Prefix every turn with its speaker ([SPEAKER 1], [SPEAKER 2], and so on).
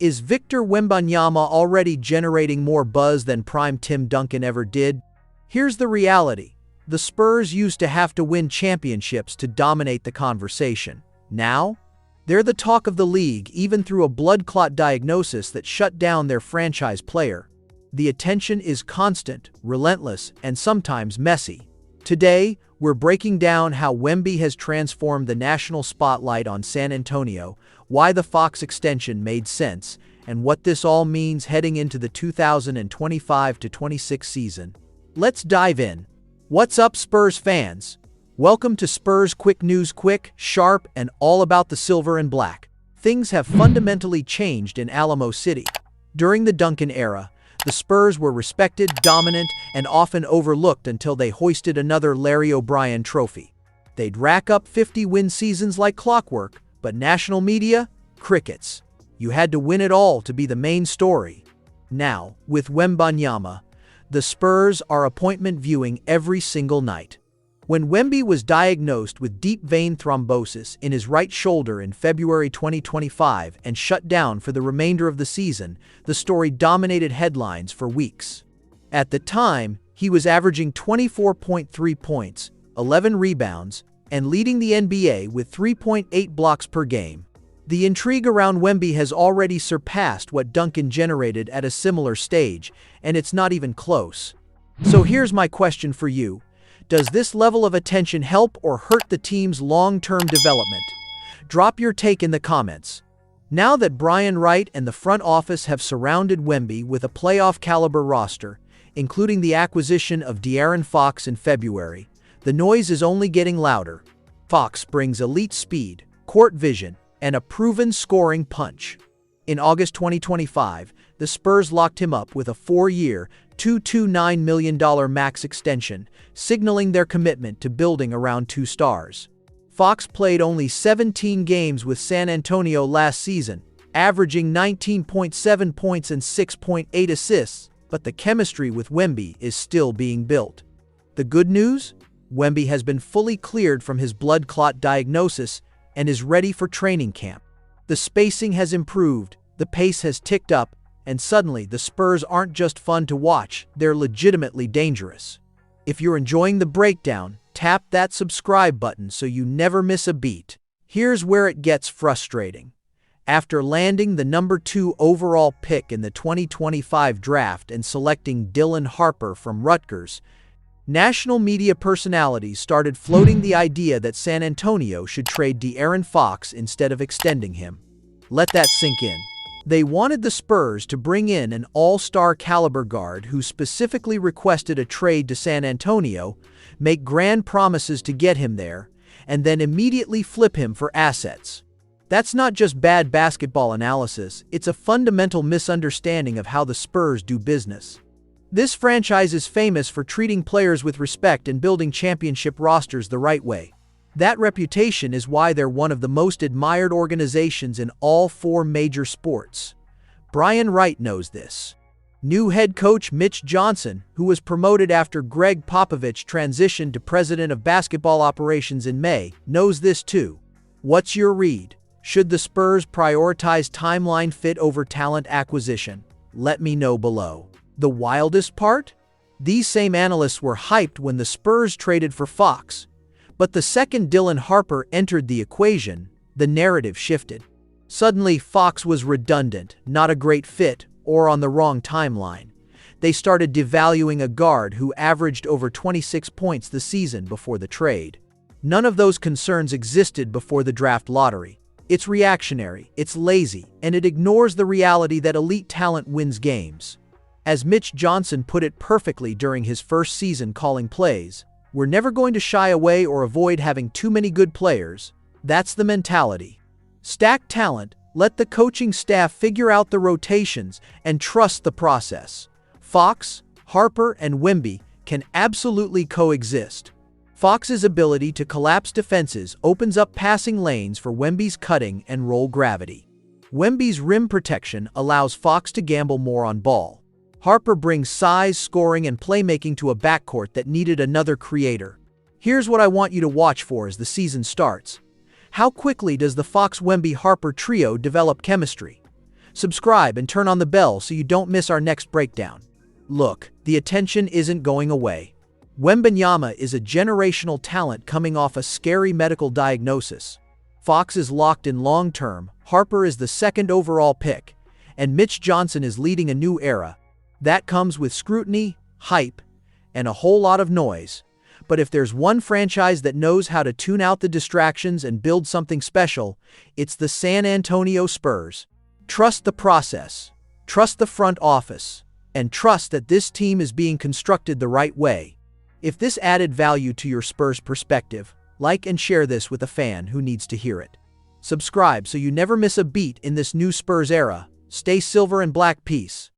[SPEAKER 1] Is Victor Wembanyama already generating more buzz than prime Tim Duncan ever did? Here's the reality. The Spurs used to have to win championships to dominate the conversation. Now, they're the talk of the league even through a blood clot diagnosis that shut down their franchise player. The attention is constant, relentless, and sometimes messy. Today, we're breaking down how Wemby has transformed the national spotlight on San Antonio, why the Fox extension made sense, and what this all means heading into the 2025-26 season. Let's dive in. What's up, Spurs fans? Welcome to Spurs Quick News, quick, sharp, and all about the silver and black. Things have fundamentally changed in Alamo City. During the Duncan era, the Spurs were respected, dominant, and often overlooked until they hoisted another Larry O'Brien trophy. They'd rack up 50-win seasons like clockwork, but national media? Crickets. You had to win it all to be the main story. Now, with Wembanyama, the Spurs are appointment viewing every single night. When Wemby was diagnosed with deep vein thrombosis in his right shoulder in February 2025 and shut down for the remainder of the season, the story dominated headlines for weeks. At the time, he was averaging 24.3 points, 11 rebounds, and leading the NBA with 3.8 blocks per game. The intrigue around Wemby has already surpassed what Duncan generated at a similar stage, and it's not even close. So here's my question for you. Does this level of attention help or hurt the team's long-term development? Drop your take in the comments. Now that Brian Wright and the front office have surrounded Wemby with a playoff-caliber roster, including the acquisition of De'Aaron Fox in February, the noise is only getting louder. Fox brings elite speed, court vision, and a proven scoring punch. In August 2025, the Spurs locked him up with a 4-year, $229 million max extension, signaling their commitment to building around two stars. Fox played only 17 games with San Antonio last season, averaging 19.7 points and 6.8 assists, but the chemistry with Wemby is still being built. The good news? Wemby has been fully cleared from his blood clot diagnosis and is ready for training camp. The spacing has improved, the pace has ticked up, and suddenly the Spurs aren't just fun to watch, they're legitimately dangerous. If you're enjoying the breakdown, tap that subscribe button so you never miss a beat. Here's where it gets frustrating. After landing the number 2 overall pick in the 2025 draft and selecting Dylan Harper from Rutgers, national media personalities started floating the idea that San Antonio should trade De'Aaron Fox instead of extending him. Let that sink in. They wanted the Spurs to bring in an all-star caliber guard who specifically requested a trade to San Antonio, make grand promises to get him there, and then immediately flip him for assets. That's not just bad basketball analysis, it's a fundamental misunderstanding of how the Spurs do business. This franchise is famous for treating players with respect and building championship rosters the right way. That reputation is why they're one of the most admired organizations in all 4 major sports. Brian Wright knows this. New head coach Mitch Johnson, who was promoted after Greg Popovich transitioned to president of basketball operations in May, knows this too. What's your read? Should the Spurs prioritize timeline fit over talent acquisition? Let me know below. The wildest part? These same analysts were hyped when the Spurs traded for Fox. But the second Dylan Harper entered the equation, the narrative shifted. Suddenly, Fox was redundant, not a great fit, or on the wrong timeline. They started devaluing a guard who averaged over 26 points the season before the trade. None of those concerns existed before the draft lottery. It's reactionary, it's lazy, and it ignores the reality that elite talent wins games. As Mitch Johnson put it perfectly during his first season calling plays, "We're never going to shy away or avoid having too many good players." That's the mentality. Stack talent, let the coaching staff figure out the rotations, and trust the process. Fox, Harper, and Wemby can absolutely coexist. Fox's ability to collapse defenses opens up passing lanes for Wemby's cutting and roll gravity. Wemby's rim protection allows Fox to gamble more on ball. Harper brings size, scoring, and playmaking to a backcourt that needed another creator. Here's what I want you to watch for as the season starts. How quickly does the Fox-Wemby-Harper trio develop chemistry? Subscribe and turn on the bell so you don't miss our next breakdown. Look, the attention isn't going away. Wembanyama is a generational talent coming off a scary medical diagnosis. Fox is locked in long-term, Harper is the second overall pick, and Mitch Johnson is leading a new era. That comes with scrutiny, hype, and a whole lot of noise. But if there's one franchise that knows how to tune out the distractions and build something special, it's the San Antonio Spurs. Trust the process, trust the front office, and trust that this team is being constructed the right way. If this added value to your Spurs perspective, like and share this with a fan who needs to hear it. Subscribe so you never miss a beat in this new Spurs era. Stay silver and black, peace.